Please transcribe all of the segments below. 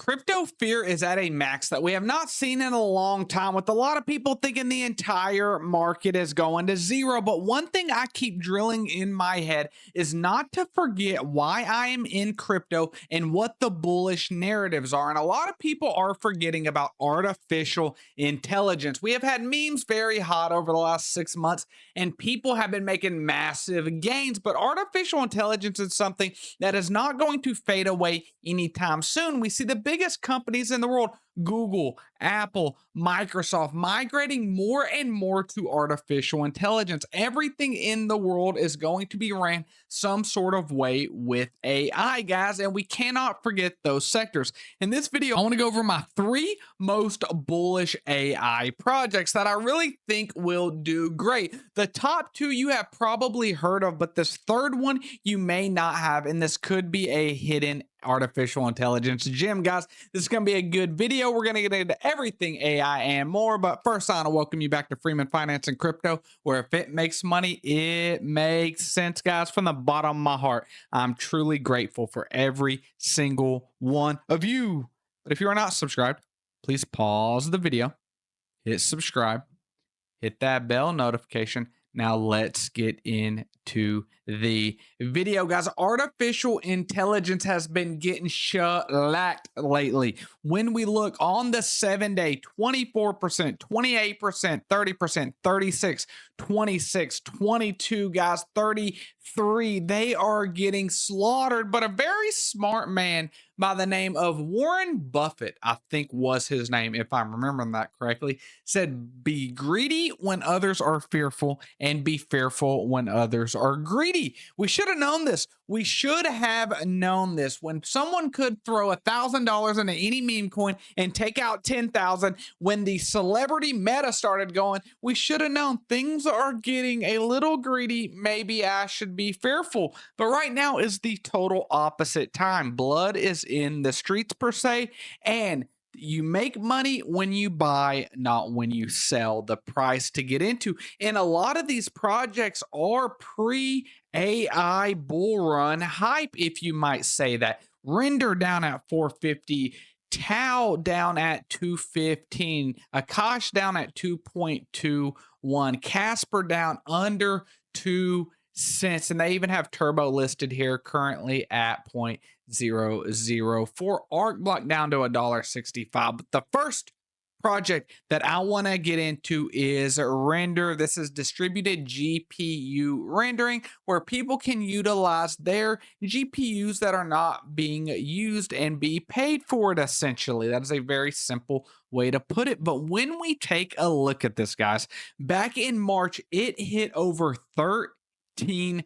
Crypto fear is at a max that we have not seen in a long time, with a lot of people thinking the entire market is going to zero. But one thing I keep drilling in my head is not to forget why I am in crypto and what the bullish narratives are. And a lot of people are forgetting about artificial intelligence. We have had memes very hot over the last 6 months, and people have been making massive gains. But artificial intelligence is something that is not going to fade away anytime soon. We see the biggest companies in the world, Google, Apple, Microsoft, migrating more and more to artificial intelligence. Everything in the world is going to be ran some sort of way with AI, guys, and we cannot forget those sectors. In this video, I want to go over my 3 most bullish AI projects that I really think will do great. The top 2 you have probably heard of, but this third one you may not have, and this could be a hidden artificial intelligence gem. Guys, this is going to be a good video. We're going to get into everything AI and more, but first I want to welcome you back to Freeman Finance and Crypto, where if it makes money, it makes sense. Guys, from the bottom of my heart, I'm truly grateful for every single one of you. But if you are not subscribed, please pause the video, hit subscribe, hit that bell notification. Now let's get into the video, guys. Artificial intelligence has been getting shellacked lately. When we look on the 7-day, 24%, 28%, 30%, 36, 26, 22, guys, 33. They are getting slaughtered, but a very smart man by the name of Warren Buffett, I think was his name, if I'm remembering that correctly, said, "Be greedy when others are fearful, and be fearful when others are greedy." We should have known this. We should have known this. When someone could throw $1,000 into any meme coin and take out 10,000, when the celebrity meta started going, we should have known things are getting a little greedy. Maybe I should be fearful. But right now is the total opposite time. Blood is in the streets, per se, and you make money when you buy, not when you sell. The price to get into, and a lot of these projects are pre-AI bull run hype, if you might say that. Render down at 450, TAO down at 215, AKASH down at 2.21, Casper down under 2 cents, and they even have Turbo listed here currently at 0.004. Arcblock down to $1.65. But the first project that I want to get into is Render. This is distributed GPU rendering, where people can utilize their GPUs that are not being used and be paid for it, essentially. That is a very simple way to put it. But when we take a look at this, guys, back in March, it hit over $13,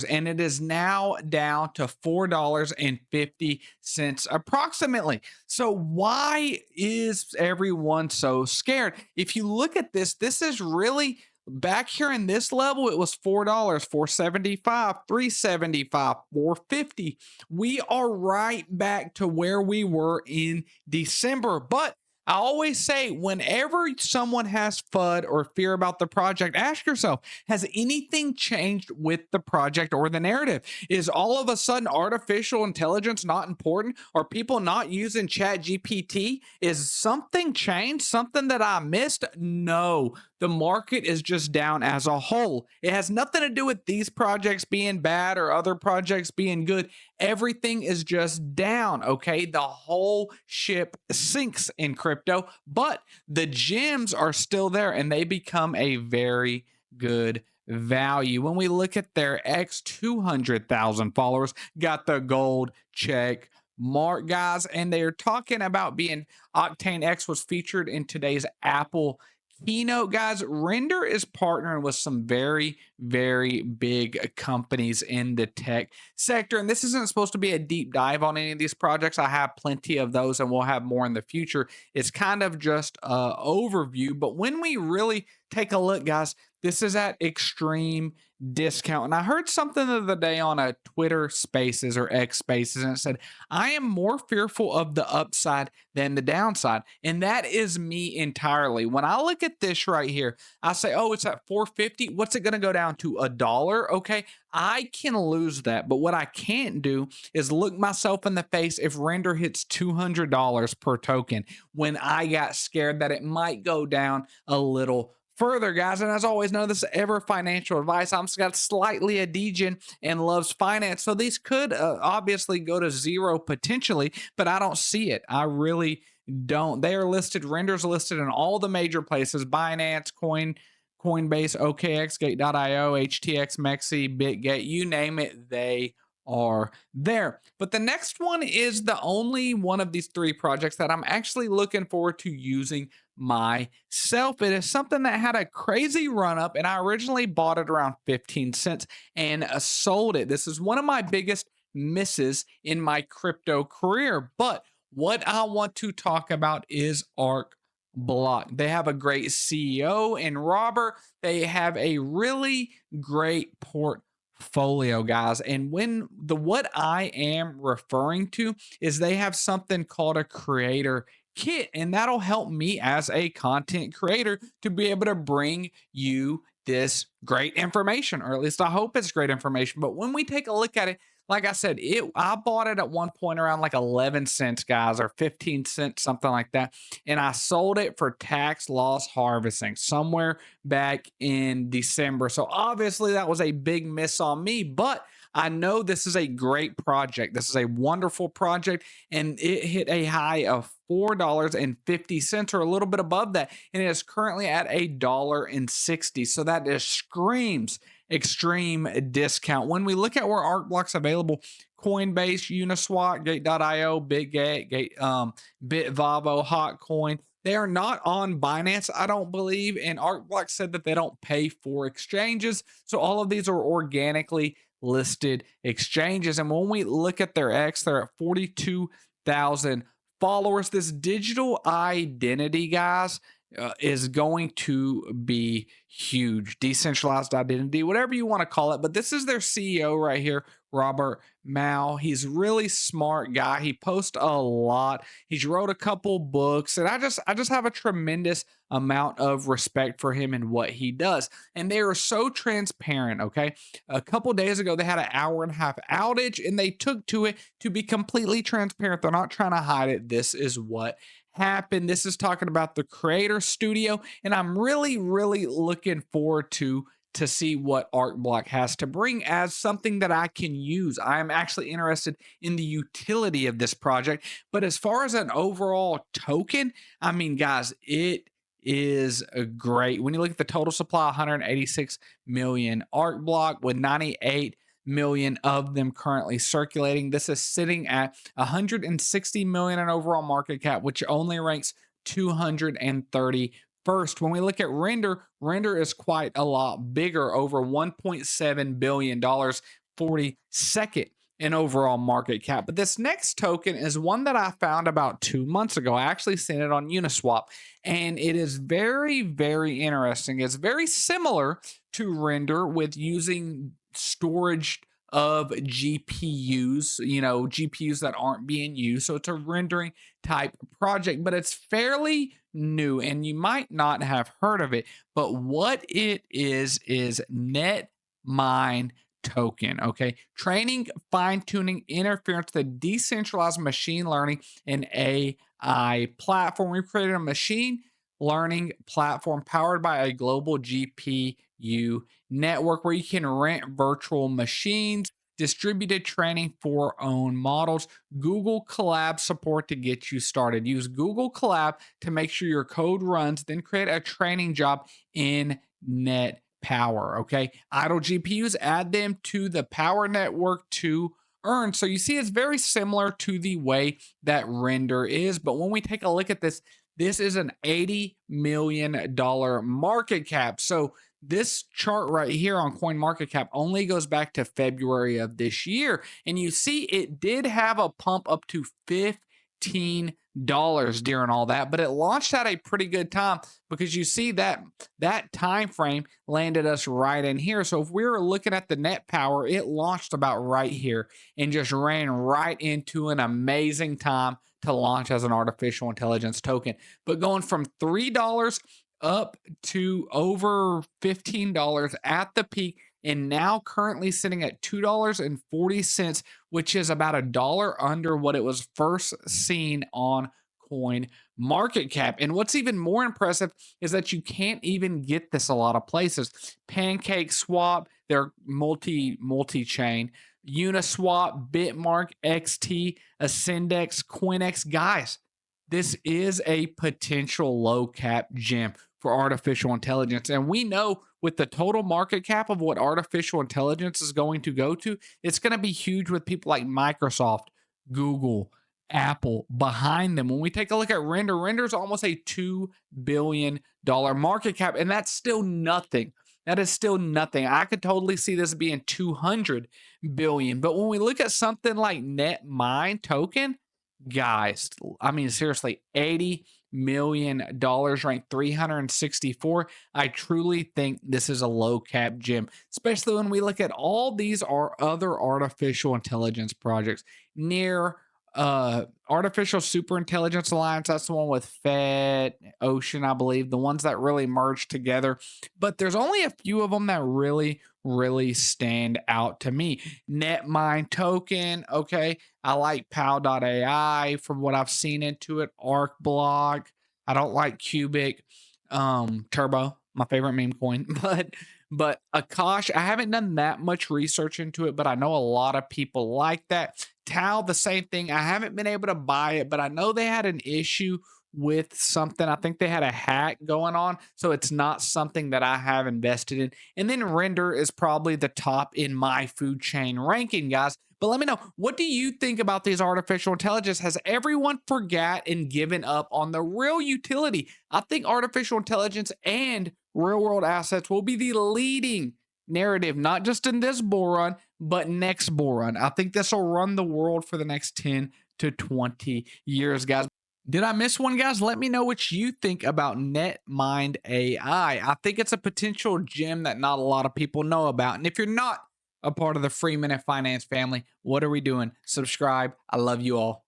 and it is now down to $4.50 approximately. So why is everyone so scared? If you look at this, this is really back here in this level. It was $4, $4.75, $3.75, $4.50. We are right back to where we were in December. But I always say, whenever someone has FUD or fear about the project, ask yourself, has anything changed with the project or the narrative? Is all of a sudden artificial intelligence not important? Are people not using Chat GPT? Is something changed? Something that I missed? No. The market is just down as a whole. It has nothing to do with these projects being bad or other projects being good. Everything is just down, okay? The whole ship sinks in crypto, but the gems are still there, and they become a very good value. When we look at their X 200,000 followers, got the gold check mark, guys, and they're talking about being Octane X was featured in today's Apple keynote. Guys, Render is partnering with some very, very big companies in the tech sector, and this isn't supposed to be a deep dive on any of these projects. I have plenty of those, and we'll have more in the future. It's kind of just an overview. But when we really take a look, guys, this is at extreme discount. And I heard something the other day on a Twitter Spaces or X Spaces, and it said, I am more fearful of the upside than the downside. And that is me entirely. When I look at this right here, I say, oh, it's at 450. What's it going to go down to? A dollar? Okay. I can lose that. But what I can't do is look myself in the face if render hits $200 per token when I got scared that it might go down a little further, guys. And as always, none of this is ever financial advice. I'm got slightly a degen and loves finance, so these could obviously go to zero potentially, but I don't see it. I really don't. They are listed, renders listed in all the major places: Binance, Coinbase, OKX, Gate.io, HTX, Mexi, Bitgate, you name it, they are there. But the next one is the only one of these three projects that I'm actually looking forward to using myself. It is something that had a crazy run up, and I originally bought it around 15 cents and sold it. This is one of my biggest misses in my crypto career. But what I want to talk about is Arcblock. They have a great CEO in Robert. They have a really great portfolio, guys. And what I am referring to is they have something called a creator kit, and that'll help me as a content creator to be able to bring you this great information, or at least I hope it's great information. But when we take a look at it, like I said, I bought it at one point around like 11 cents, guys, or 15 cents, something like that. And I sold it for tax loss harvesting somewhere back in December. So obviously that was a big miss on me, but I know this is a great project. This is a wonderful project, and it hit a high of $4.50 or a little bit above that, and it is currently at $1.60. So that just screams extreme discount. When we look at where Arcblock's available, Coinbase, Uniswap, Gate.io, Bitgate, Bitvavo, Hotcoin, they are not on Binance, I don't believe. And Arcblock said that they don't pay for exchanges. So all of these are organically listed exchanges. And when we look at their X, they're at 42,000 followers. This digital identity, guys, is going to be huge. Decentralized identity, whatever you want to call it. But this is their CEO right here, Robert Mao. He's really smart guy. He posts a lot. He's wrote a couple books, and I just have a tremendous amount of respect for him and what he does. And they are so transparent. Okay, a couple days ago they had an hour and a half outage, and they took to it to be completely transparent. They're not trying to hide it. This is what happened. This is talking about the creator studio, and I'm really looking forward to see what Arcblock has to bring as something that I can use. I am actually interested in the utility of this project. But as far as an overall token, I mean, guys, it is a great. When you look at the total supply, 186 million Arcblock with 98 million of them currently circulating. This is sitting at 160 million in overall market cap, which only ranks 231st. When we look at render is quite a lot bigger, over $1.7 billion, 42nd in overall market cap. But this next token is one that I found about 2 months ago. I actually seen it on Uniswap, and it is very interesting. It's very similar to render with using storage of GPUs, GPUs that aren't being used. So it's a rendering type project, but it's fairly new, and you might not have heard of it. But what it is Netmine token. Okay, training, fine-tuning, interference, the decentralized machine learning and AI platform. We've created a machine learning platform powered by a global GPU network where you can rent virtual machines, distributed training for own models, Google Colab support to get you started. Use Google Colab to make sure your code runs, then create a training job in net power. Okay, idle GPUs, add them to the power network to earn. So you see, it's very similar to the way that render is. But when we take a look at this, this is an $80 million market cap. So this chart right here on CoinMarketCap only goes back to February of this year. And you see it did have a pump up to $15 during all that, but it launched at a pretty good time because you see that that time frame landed us right in here. So if we were looking at the net power, it launched about right here and just ran right into an amazing time to launch as an artificial intelligence token. But going from $3 up to over $15 at the peak, and now currently sitting at $2.40, which is about a dollar under what it was first seen on coin market cap. And what's even more impressive is that you can't even get this a lot of places. Pancake Swap, they're multi-chain. Uniswap, Bitmark, XT, Ascendex, CoinX. Guys, this is a potential low cap gem for artificial intelligence. And we know with the total market cap of what artificial intelligence is going to go to, it's going to be huge with people like Microsoft, Google, Apple behind them. When we take a look at Render's almost a $2 billion market cap, and that's still nothing. That is still nothing. I could totally see this being 200 billion. But when we look at something like Netmine token, guys, I mean, seriously, $80 million, ranked 364. I truly think this is a low cap gem, especially when we look at all these are other artificial intelligence projects. Near Artificial Super Intelligence Alliance, that's the one with Fed, Ocean, I believe, the ones that really merged together. But there's only a few of them that really stand out to me. Netmine token, okay. I like PAO.ai from what I've seen into it. Arcblock. I don't like Cubic. Turbo, my favorite meme coin. But AKASH, I haven't done that much research into it, but I know a lot of people like that. TAO, the same thing. I haven't been able to buy it, but I know they had an issue with something. I think they had a hack going on, so it's not something that I have invested in. And then Render is probably the top in my food chain ranking, guys. But let me know, what do you think about these artificial intelligence? Has everyone forgot and given up on the real utility? I think artificial intelligence and real world assets will be the leading narrative, not just in this bull run, but next bull run. I think this will run the world for the next 10 to 20 years, guys. Did I miss one, guys? Let me know what you think about Netmind AI. I think it's a potential gem that not a lot of people know about. And if you're not a part of the Free Minute Finance family, what are we doing? Subscribe. I love you all.